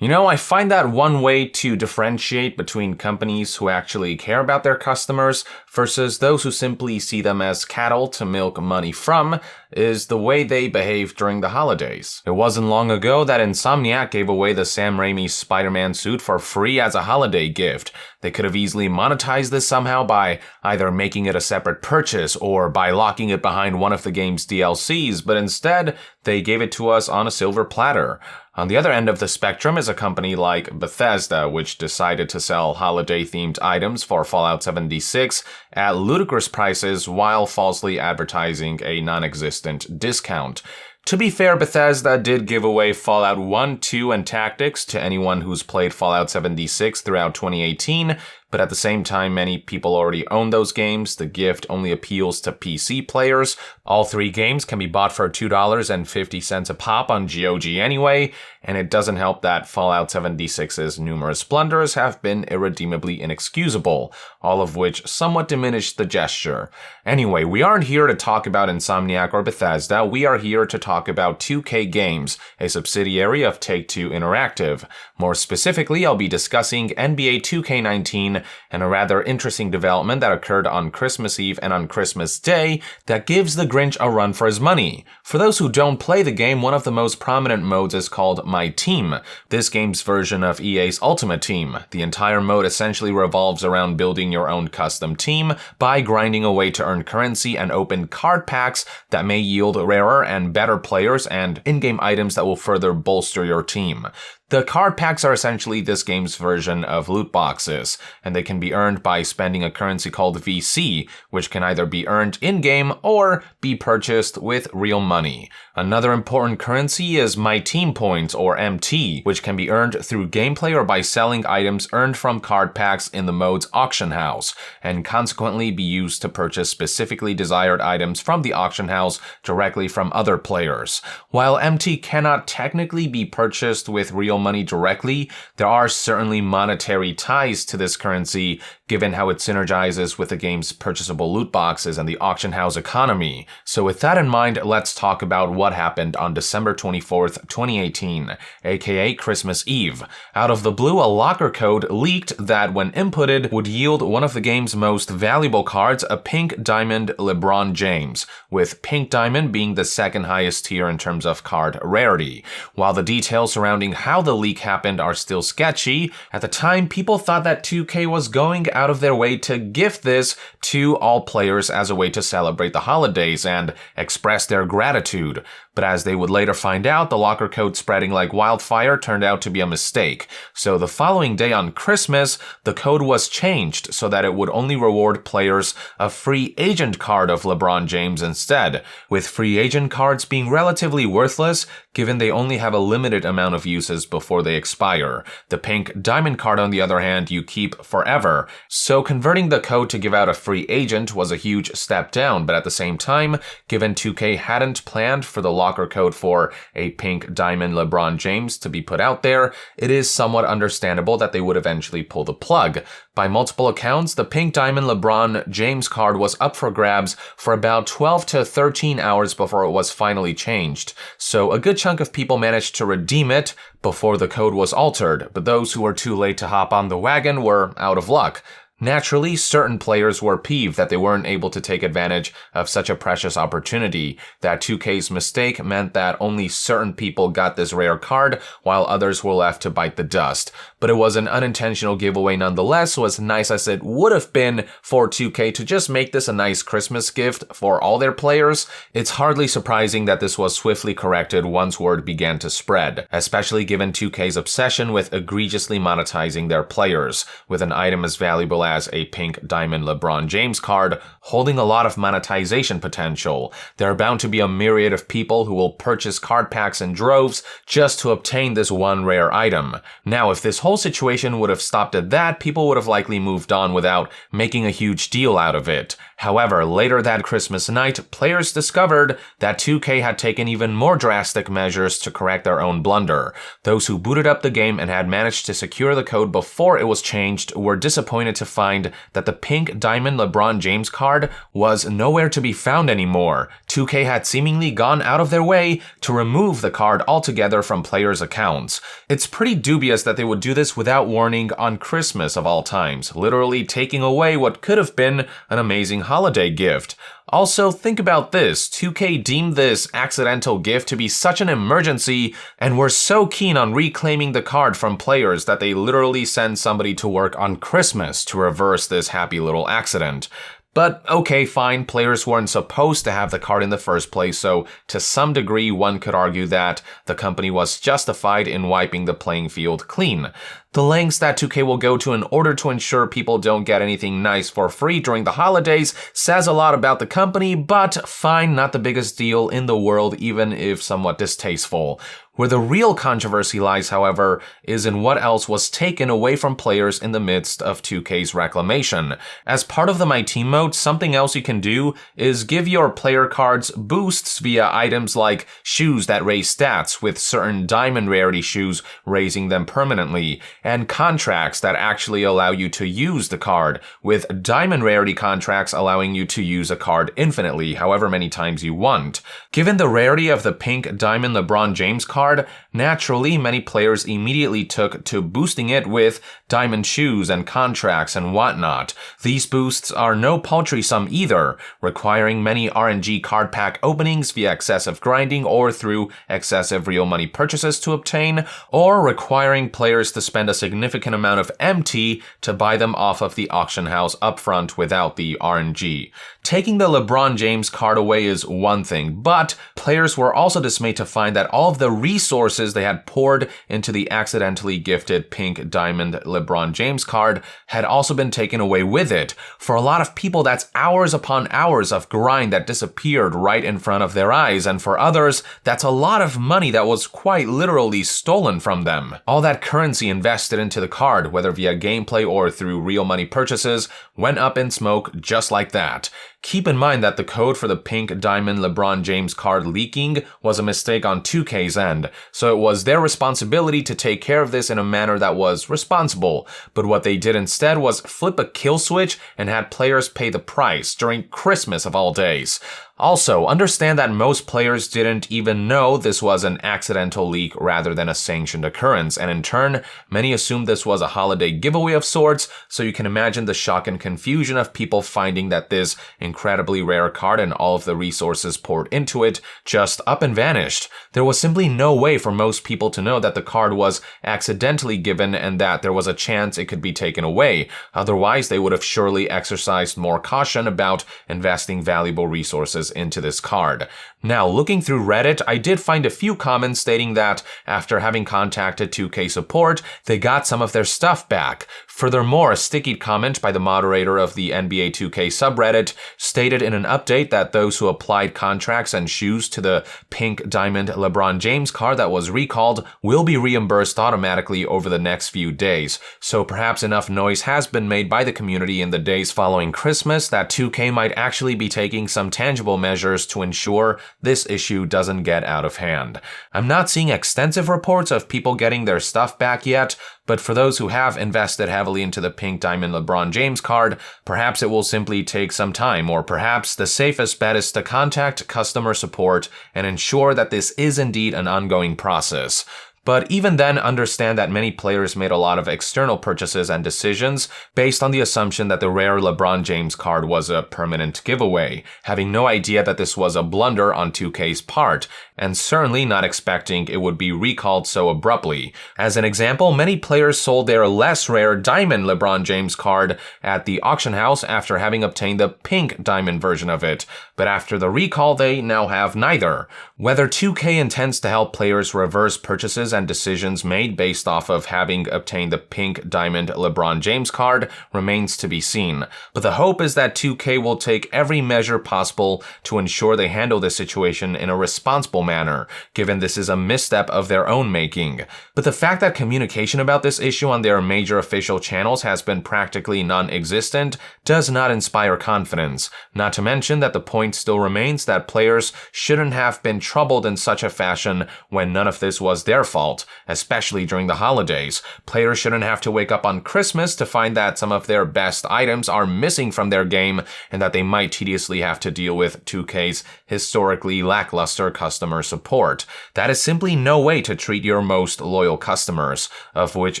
You know, I find that one way to differentiate between companies who actually care about their customers versus those who simply see them as cattle to milk money from is the way they behave during the holidays. It wasn't long ago that Insomniac gave away the Sam Raimi Spider-Man suit for free as a holiday gift. They could have easily monetized this somehow by either making it a separate purchase or by locking it behind one of the game's DLCs, but instead, they gave it to us on a silver platter. On the other end of the spectrum is a company like Bethesda, which decided to sell holiday-themed items for Fallout 76 at ludicrous prices while falsely advertising a non-existent discount. To be fair, Bethesda did give away Fallout 1, 2, and Tactics to anyone who's played Fallout 76 throughout 2018, but at the same time, many people already own those games. The gift only appeals to PC players. All three games can be bought for $2.50 a pop on GOG anyway, and it doesn't help that Fallout 76's numerous blunders have been irredeemably inexcusable, all of which somewhat diminish the gesture. Anyway, we aren't here to talk about Insomniac or Bethesda, we are here to talk about 2K Games, a subsidiary of Take-Two Interactive. More specifically, I'll be discussing NBA 2K19 and a rather interesting development that occurred on Christmas Eve and on Christmas Day that gives the Grinch a run for his money. For those who don't play the game, one of the most prominent modes is called My Team, this game's version of EA's Ultimate Team. The entire mode essentially revolves around building your own custom team by grinding away to earn currency and open card packs that may yield rarer and better players and in-game items that will further bolster your team. The card packs are essentially this game's version of loot boxes, and they can be earned by spending a currency called VC, which can either be earned in-game or be purchased with real money. Another important currency is My Team Points, or MT, which can be earned through gameplay or by selling items earned from card packs in the mode's auction house, and consequently be used to purchase specifically desired items from the auction house directly from other players. While MT cannot technically be purchased with real money directly, there are certainly monetary ties to this currency, given how it synergizes with the game's purchasable loot boxes and the auction house economy. So with that in mind, let's talk about what happened on December 24th, 2018, aka Christmas Eve. Out of the blue, a locker code leaked that when inputted would yield one of the game's most valuable cards, a pink diamond LeBron James, with pink diamond being the second highest tier in terms of card rarity. While the details surrounding how the leak happened are still sketchy, at the time people thought that 2K was going out of their way to gift this to all players as a way to celebrate the holidays and express their gratitude. But as they would later find out, the locker code spreading like wildfire turned out to be a mistake. So the following day on Christmas, the code was changed so that it would only reward players a free agent card of LeBron James instead, with free agent cards being relatively worthless given they only have a limited amount of uses before they expire. The pink diamond card, on the other hand, you keep forever. So converting the code to give out a free agent was a huge step down, but at the same time, given 2K hadn't planned for the locker code for a pink diamond LeBron James to be put out there, it is somewhat understandable that they would eventually pull the plug. By multiple accounts, the pink diamond LeBron James card was up for grabs for about 12 to 13 hours before it was finally changed. So a good chunk of people managed to redeem it before the code was altered, but those who were too late to hop on the wagon were out of luck. Naturally, certain players were peeved that they weren't able to take advantage of such a precious opportunity. That 2K's mistake meant that only certain people got this rare card, while others were left to bite the dust. But it was an unintentional giveaway nonetheless, so as nice as it would have been for 2K to just make this a nice Christmas gift for all their players, it's hardly surprising that this was swiftly corrected once word began to spread, especially given 2K's obsession with egregiously monetizing their players, with an item as valuable as a pink diamond LeBron James card holding a lot of monetization potential. There are bound to be a myriad of people who will purchase card packs in droves just to obtain this one rare item. Now, if this whole situation would have stopped at that, people would have likely moved on without making a huge deal out of it. However, later that Christmas night, players discovered that 2K had taken even more drastic measures to correct their own blunder. Those who booted up the game and had managed to secure the code before it was changed were disappointed to find that the pink diamond LeBron James card was nowhere to be found anymore. 2K had seemingly gone out of their way to remove the card altogether from players' accounts. It's pretty dubious that they would do this without warning on Christmas of all times, literally taking away what could have been an amazing holiday gift. Also, think about this. 2K deemed this accidental gift to be such an emergency and were so keen on reclaiming the card from players that they literally sent somebody to work on Christmas to reverse this happy little accident. But okay, fine, players weren't supposed to have the card in the first place, so to some degree one could argue that the company was justified in wiping the playing field clean. The lengths that 2K will go to in order to ensure people don't get anything nice for free during the holidays says a lot about the company, but fine, not the biggest deal in the world, even if somewhat distasteful. Where the real controversy lies, however, is in what else was taken away from players in the midst of 2K's reclamation. As part of the My Team mode, something else you can do is give your player cards boosts via items like shoes that raise stats, with certain diamond rarity shoes raising them permanently, and contracts that actually allow you to use the card, with diamond rarity contracts allowing you to use a card infinitely, however many times you want. Given the rarity of the pink diamond LeBron James card, naturally many players immediately took to boosting it with diamond shoes and contracts and whatnot. These boosts are no paltry sum either, requiring many RNG card pack openings via excessive grinding or through excessive real money purchases to obtain, or requiring players to spend a significant amount of MT to buy them off of the auction house upfront without the RNG. Taking the LeBron James card away is one thing, but players were also dismayed to find that all of the resources they had poured into the accidentally gifted pink diamond LeBron James card had also been taken away with it. For a lot of people, that's hours upon hours of grind that disappeared right in front of their eyes, and for others, that's a lot of money that was quite literally stolen from them. All that currency invested into the card, whether via gameplay or through real money purchases, went up in smoke just like that. Keep in mind that the code for the pink diamond LeBron James card leaking was a mistake on 2K's end, so it was their responsibility to take care of this in a manner that was responsible, but what they did instead was flip a kill switch and had players pay the price during Christmas of all days. Also, understand that most players didn't even know this was an accidental leak rather than a sanctioned occurrence, and in turn, many assumed this was a holiday giveaway of sorts, so you can imagine the shock and confusion of people finding that this incredibly rare card and all of the resources poured into it just up and vanished. There was simply no way for most people to know that the card was accidentally given and that there was a chance it could be taken away. Otherwise, they would have surely exercised more caution about investing valuable resources into this card. Now, looking through Reddit, I did find a few comments stating that after having contacted 2K support, they got some of their stuff back. Furthermore, a sticky comment by the moderator of the NBA 2K subreddit stated in an update that those who applied contracts and shoes to the pink diamond LeBron James card that was recalled will be reimbursed automatically over the next few days. So perhaps enough noise has been made by the community in the days following Christmas that 2K might actually be taking some tangible measures to ensure this issue doesn't get out of hand. I'm not seeing extensive reports of people getting their stuff back yet, but for those who have invested heavily into the pink diamond LeBron James card, perhaps it will simply take some time, or perhaps the safest bet is to contact customer support and ensure that this is indeed an ongoing process. But even then, understand that many players made a lot of external purchases and decisions based on the assumption that the rare LeBron James card was a permanent giveaway, having no idea that this was a blunder on 2K's part, and certainly not expecting it would be recalled so abruptly. As an example, many players sold their less rare diamond LeBron James card at the auction house after having obtained the pink diamond version of it, but after the recall they now have neither. Whether 2K intends to help players reverse purchases and decisions made based off of having obtained the pink diamond LeBron James card remains to be seen. But the hope is that 2K will take every measure possible to ensure they handle this situation in a responsible manner, given this is a misstep of their own making. But the fact that communication about this issue on their major official channels has been practically non-existent does not inspire confidence, not to mention that the point still remains that players shouldn't have been troubled in such a fashion when none of this was their fault, especially during the holidays. Players shouldn't have to wake up on Christmas to find that some of their best items are missing from their game and that they might tediously have to deal with 2K's historically lackluster customer support. That is simply no way to treat your most loyal customers, of which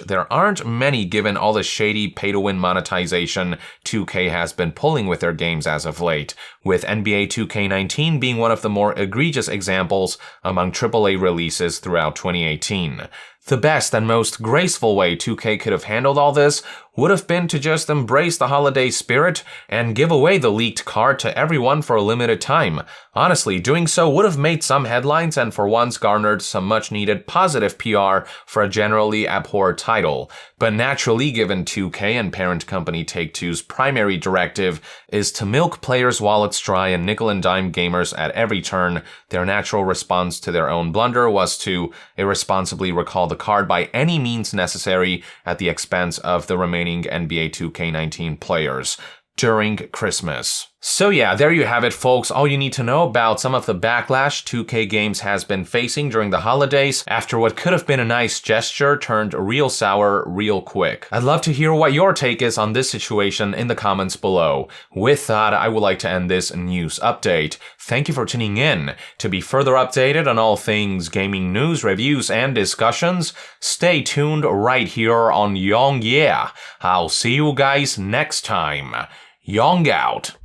there aren't many given all the shady pay-to-win monetization 2K has been pulling with their games as of late, with NBA 2K19 being one of the more egregious examples among AAA releases throughout 2018. The best and most graceful way 2K could have handled all this would have been to just embrace the holiday spirit and give away the leaked card to everyone for a limited time. Honestly, doing so would have made some headlines and for once garnered some much-needed positive PR for a generally abhorred title. But naturally, given 2K and parent company Take-Two's primary directive is to milk players' wallets dry and nickel-and-dime gamers at every turn, their natural response to their own blunder was to irresponsibly recall the card by any means necessary at the expense of the remaining NBA 2K19 players during Christmas. So yeah, there you have it, folks. All you need to know about some of the backlash 2K Games has been facing during the holidays after what could have been a nice gesture turned real sour real quick. I'd love to hear what your take is on this situation in the comments below. With that, I would like to end this news update. Thank you for tuning in. To be further updated on all things gaming news, reviews, and discussions, stay tuned right here on Yong Yeah. I'll see you guys next time. Yong out.